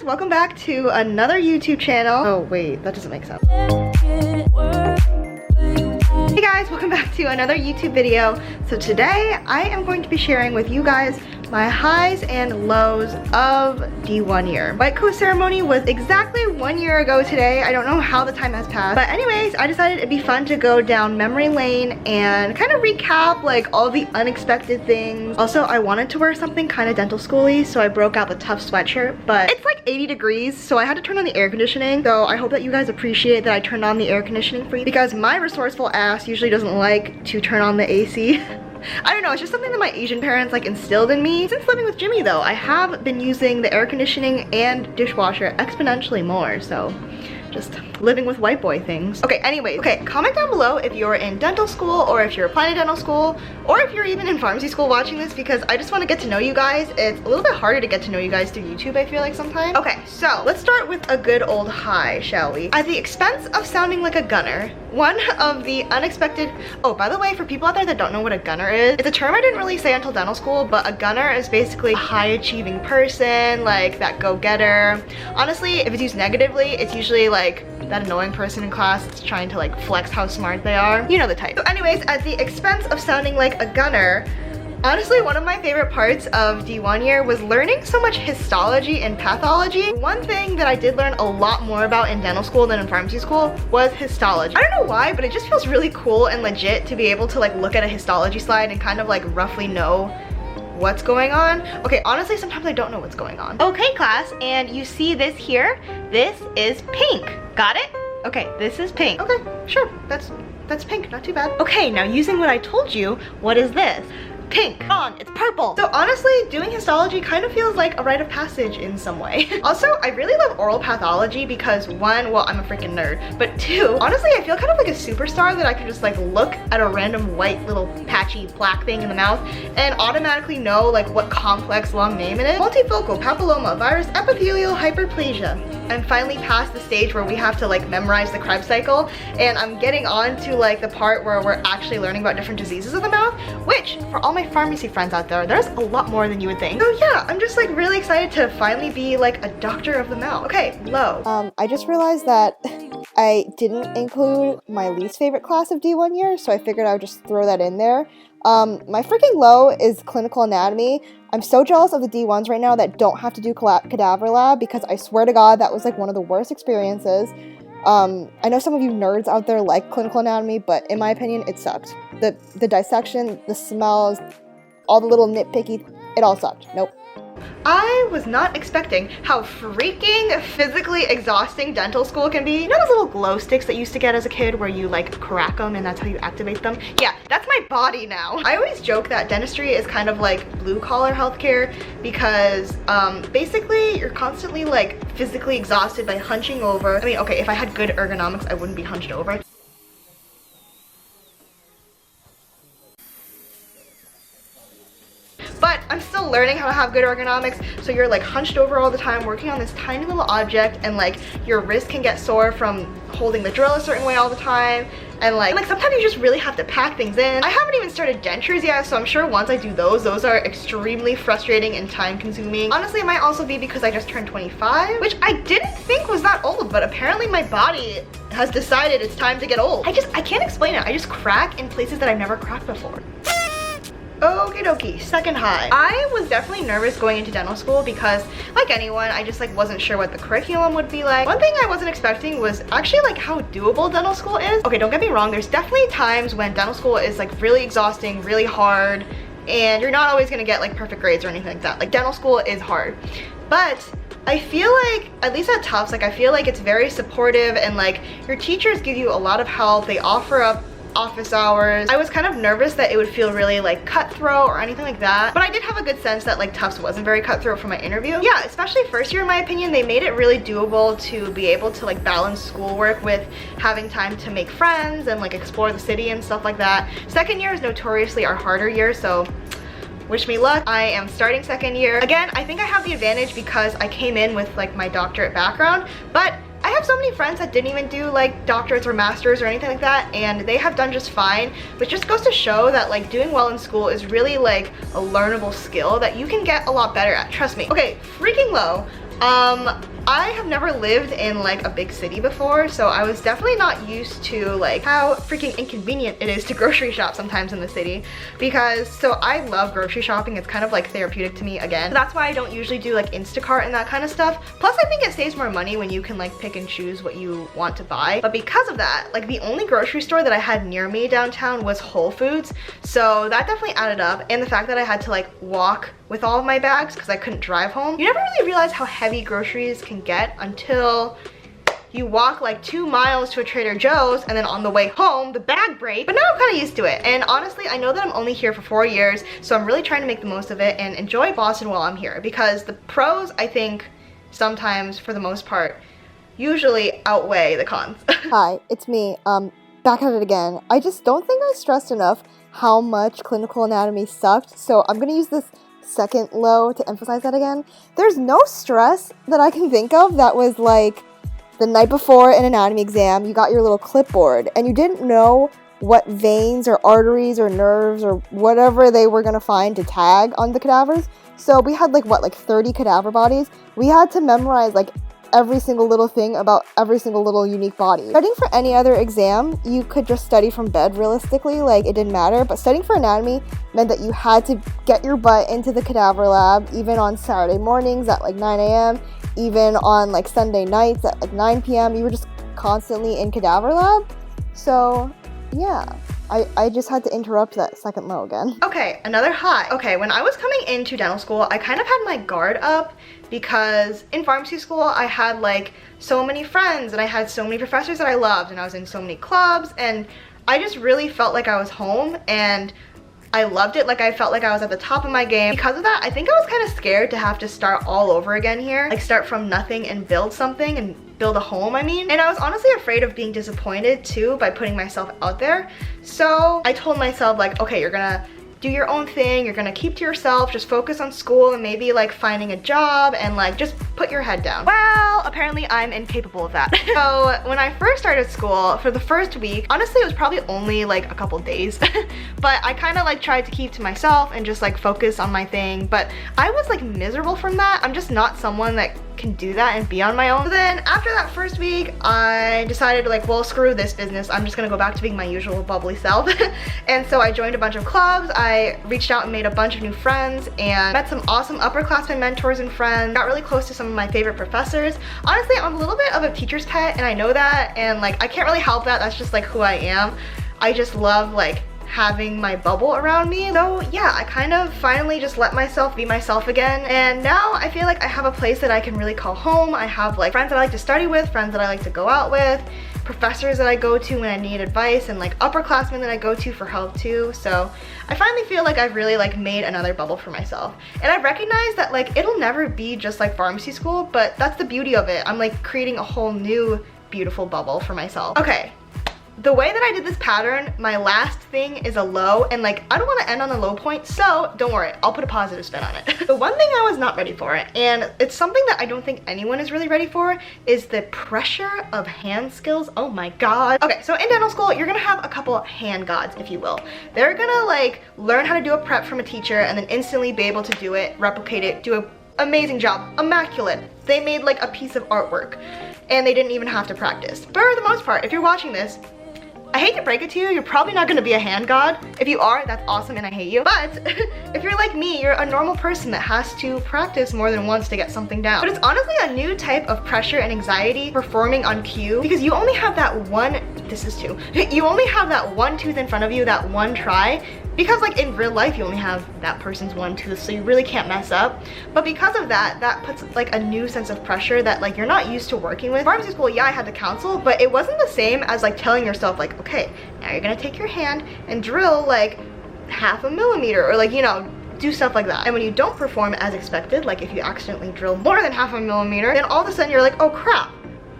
welcome back to another YouTube channel. Oh wait, that doesn't make sense. Hey guys, welcome back to another YouTube video. So today I am going to be sharing with you guys my highs and lows of D1 year. White coat ceremony was exactly 1 year ago today. I don't know how the time has passed, but anyways, I decided it'd be fun to go down memory lane and kind of recap like all the unexpected things. Also, I wanted to wear something kind of dental school-y, so I broke out the tough sweatshirt, but it's like 80 degrees, so I had to turn on the air conditioning. So I hope that you guys appreciate that I turned on the air conditioning for you, because my resourceful ass usually doesn't like to turn on the AC. I don't know, it's just something that my Asian parents like instilled in me. Since living with Jimmy though, I have been using the air conditioning and dishwasher exponentially more, so just living with white boy things. Okay, anyways, comment down below if you're in dental school, or if you're applying to dental school, or if you're even in pharmacy school watching this, because I just want to get to know you guys. It's a little bit harder to get to know you guys through YouTube, I feel like sometimes. Okay, so let's start with a good old high, shall we? At the expense of sounding like a gunner, one of the unexpected— oh, by the way, for people out there that don't know what a gunner is, it's a term I didn't really say until dental school, but a gunner is basically a high achieving person, like that go-getter. Honestly, if it's used negatively, it's usually like that annoying person in class that's trying to like flex how smart they are. You know the type. So anyways, at the expense of sounding like a gunner, honestly, one of my favorite parts of D1 year was learning so much histology and pathology. One thing that I did learn a lot more about in dental school than in pharmacy school was histology. I don't know why, but it just feels really cool and legit to be able to like look at a histology slide and kind of like roughly know what's going on. Okay, honestly, sometimes I don't know what's going on. Okay, class, and you see this here? This is pink. Got it? Okay, this is pink. Okay, sure, that's pink, not too bad. Okay, now using what I told you, what is this? Pink. On, it's purple. So honestly, doing histology kind of feels like a rite of passage in some way. Also, I really love oral pathology because one, well, I'm a freaking nerd, but two, honestly, I feel kind of like a superstar that I can just like look at a random white little patchy black thing in the mouth and automatically know like what complex long name it is. Multifocal papilloma virus epithelial hyperplasia. I'm finally past the stage where we have to like memorize the Krebs cycle, and I'm getting on to like the part where we're actually learning about different diseases of the mouth, which for all my pharmacy friends out there, there's a lot more than you would think. So yeah, I'm just like really excited to finally be like a doctor of the mouth. Okay, low. I just realized that I didn't include my least favorite class of D1 year, so I figured I would just throw that in there. My freaking low is clinical anatomy. I'm so jealous of the D1s right now that don't have to do cadaver lab, because I swear to God, that was like one of the worst experiences. I know some of you nerds out there like clinical anatomy, but in my opinion, it sucked. The dissection, the smells, all the little nitpicky, it all sucked. Nope. I was not expecting how freaking physically exhausting dental school can be. You know those little glow sticks that you used to get as a kid where you like crack them and that's how you activate them? Yeah, that's my body now. I always joke that dentistry is kind of like blue collar healthcare, because basically you're constantly like physically exhausted by hunching over. I mean, okay, if I had good ergonomics, I wouldn't be hunched over. But I'm still learning how to have good ergonomics, so you're like hunched over all the time working on this tiny little object, and like your wrist can get sore from holding the drill a certain way all the time, and like sometimes you just really have to pack things in. I haven't even started dentures yet, so I'm sure once I do those are extremely frustrating and time consuming. Honestly, it might also be because I just turned 25, which I didn't think was that old, but apparently my body has decided it's time to get old. I can't explain it. I just crack in places that I've never cracked before. Okie dokie, second high. I was definitely nervous going into dental school because, like anyone, I just like wasn't sure what the curriculum would be like. One thing I wasn't expecting was actually like how doable dental school is. Okay, don't get me wrong, there's definitely times when dental school is like really exhausting, really hard, and you're not always gonna get like perfect grades or anything like that. Like dental school is hard. But I feel like, at least at Tufts, like I feel like it's very supportive, and like your teachers give you a lot of help. They offer up office hours. I was kind of nervous that it would feel really like cutthroat or anything like that, but I did have a good sense that like Tufts wasn't very cutthroat for my interview. Yeah, especially first year in my opinion, they made it really doable to be able to like balance schoolwork with having time to make friends and like explore the city and stuff like that. Second year is notoriously our harder year, so wish me luck. I am starting second year. Again, I think I have the advantage because I came in with like my doctorate background, but I have so many friends that didn't even do like doctorates or masters or anything like that, and they have done just fine, which just goes to show that like doing well in school is really like a learnable skill that you can get a lot better at, trust me. Okay, freaking low. I have never lived in like a big city before, so I was definitely not used to like how freaking inconvenient it is to grocery shop sometimes in the city, because so I love grocery shopping. It's kind of like therapeutic to me again. So that's why I don't usually do like Instacart and that kind of stuff. Plus I think it saves more money when you can like pick and choose what you want to buy. But because of that, like the only grocery store that I had near me downtown was Whole Foods, so that definitely added up. And the fact that I had to like walk with all of my bags because I couldn't drive home. You never really realize how heavy groceries can get until you walk like 2 miles to a Trader Joe's, and then on the way home the bag breaks. But now I'm kind of used to it, and honestly I know that I'm only here for 4 years, so I'm really trying to make the most of it and enjoy Boston while I'm here, because the pros, I think, sometimes for the most part usually outweigh the cons. Hi, it's me, back at it again. I just don't think I stressed enough how much clinical anatomy sucked, so I'm gonna use this second low to emphasize that again. There's no stress that I can think of that was like the night before an anatomy exam, you got your little clipboard and you didn't know what veins or arteries or nerves or whatever they were gonna find to tag on the cadavers. So we had like 30 cadaver bodies. We had to memorize like every single little thing about every single little unique body. Studying for any other exam, you could just study from bed realistically, like it didn't matter, but studying for anatomy meant that you had to get your butt into the cadaver lab, even on Saturday mornings at like 9 a.m., even on like Sunday nights at like 9 p.m. You were just constantly in cadaver lab. So yeah, I just had to interrupt that second low again. Okay, another high. Okay, when I was coming into dental school, I kind of had my guard up because in pharmacy school I had like so many friends and I had so many professors that I loved, and I was in so many clubs, and I just really felt like I was home and I loved it. Like I felt like I was at the top of my game. Because of that, I think I was kind of scared to have to start all over again here, like start from nothing and build something and build a home, I mean. And I was honestly afraid of being disappointed too by putting myself out there. So I told myself like, okay, you're gonna do your own thing, you're gonna keep to yourself, just focus on school and maybe like finding a job and like just put your head down. Well, apparently I'm incapable of that. So when I first started school, for the first week, honestly it was probably only like a couple days, but I kind of like tried to keep to myself and just like focus on my thing, but I was like miserable from that. I'm just not someone that can do that and be on my own. So then after that first week, I decided like, well, screw this business. I'm just gonna go back to being my usual bubbly self. And so I joined a bunch of clubs. I reached out and made a bunch of new friends and met some awesome upperclassmen mentors and friends. Got really close to some of my favorite professors. Honestly, I'm a little bit of a teacher's pet and I know that, and like I can't really help that. That's just like who I am. I just love like having my bubble around me. So yeah, I kind of finally just let myself be myself again, and now I feel like I have a place that I can really call home. I have like friends that I like to study with, friends that I like to go out with, professors that I go to when I need advice, and like upperclassmen that I go to for help too. So I finally feel like I've really like made another bubble for myself, and I recognize that like it'll never be just like pharmacy school, but that's the beauty of it. I'm like creating a whole new beautiful bubble for myself. Okay, the way that I did this pattern, my last thing is a low, and like I don't want to end on a low point, so don't worry, I'll put a positive spin on it. The one thing I was not ready for, and it's something that I don't think anyone is really ready for, is the pressure of hand skills. Oh my god. Okay, so in dental school, you're gonna have a couple hand gods, if you will. They're gonna like learn how to do a prep from a teacher and then instantly be able to do it, replicate it, do an amazing job, immaculate. They made like a piece of artwork and they didn't even have to practice. But for the most part, if you're watching this, I hate to break it to you, you're probably not gonna be a hand god. If you are, that's awesome and I hate you. But if you're like me, you're a normal person that has to practice more than once to get something down. But it's honestly a new type of pressure and anxiety performing on cue, because you only have that one, this is two, you only have that one tooth in front of you, that one try, because like in real life you only have that person's one tooth, so you really can't mess up. But because of that, that puts like a new sense of pressure that like you're not used to working with. Pharmacy school, yeah, I had to counsel, but it wasn't the same as like telling yourself like, okay, now you're gonna take your hand and drill like 0.5 millimeter, or like, you know, do stuff like that. And when you don't perform as expected, like if you accidentally drill more than 0.5 millimeter, then all of a sudden you're like, oh crap,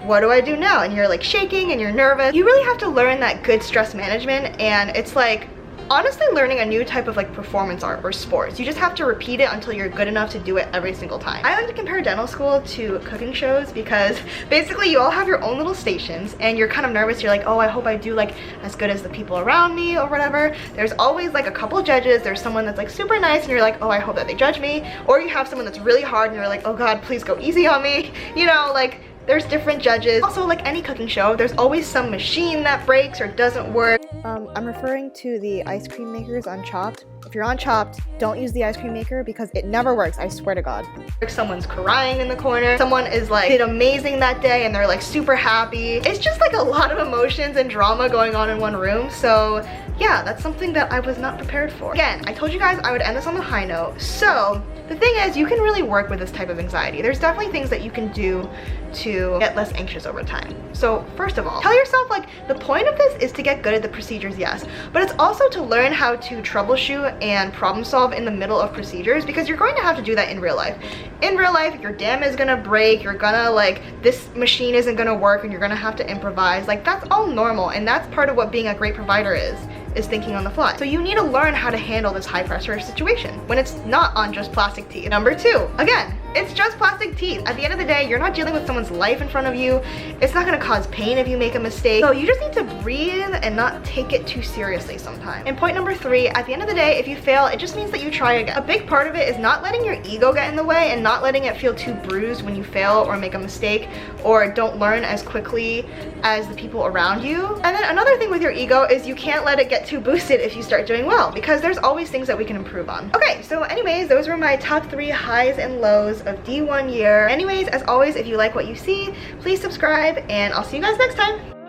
what do I do now? And you're like shaking and you're nervous. You really have to learn that good stress management, and it's like honestly learning a new type of like performance art or sports. You just have to repeat it until you're good enough to do it every single time. I like to compare dental school to cooking shows because basically you all have your own little stations and you're kind of nervous. You're like, oh, I hope I do like as good as the people around me or whatever. There's always like a couple judges. There's someone that's like super nice and you're like, oh, I hope that they judge me. Or you have someone that's really hard and you're like, oh God, please go easy on me. You know, like there's different judges. Also, like any cooking show, there's always some machine that breaks or doesn't work. I'm referring to the ice cream makers on Chopped. If you're on Chopped, don't use the ice cream maker because it never works, I swear to God. Someone's crying in the corner. Someone is like, did amazing that day and they're like super happy. It's just like a lot of emotions and drama going on in one room. So yeah, that's something that I was not prepared for. Again, I told you guys I would end this on a high note. So the thing is, you can really work with this type of anxiety. There's definitely things that you can do to get less anxious over time. So first of all, tell yourself like the point of this is to get good at the procedures, yes, but it's also to learn how to troubleshoot and problem solve in the middle of procedures, because you're going to have to do that in real life. In real life, your dam is gonna break, you're gonna like, this machine isn't gonna work and you're gonna have to improvise. Like that's all normal, and that's part of what being a great provider is thinking on the fly. So you need to learn how to handle this high pressure situation when it's not on just plastic teeth. Number two, again, it's just plastic teeth. At the end of the day, you're not dealing with someone's life in front of you. It's not gonna cause pain if you make a mistake. So you just need to breathe and not take it too seriously sometimes. And point number three, at the end of the day, if you fail, it just means that you try again. A big part of it is not letting your ego get in the way and not letting it feel too bruised when you fail or make a mistake or don't learn as quickly as the people around you. And then another thing with your ego is you can't let it get too boosted if you start doing well, because there's always things that we can improve on. Okay, so anyways, those were my top 3 highs and lows of D1 year. Anyways, as always, if you like what you see, please subscribe and I'll see you guys next time.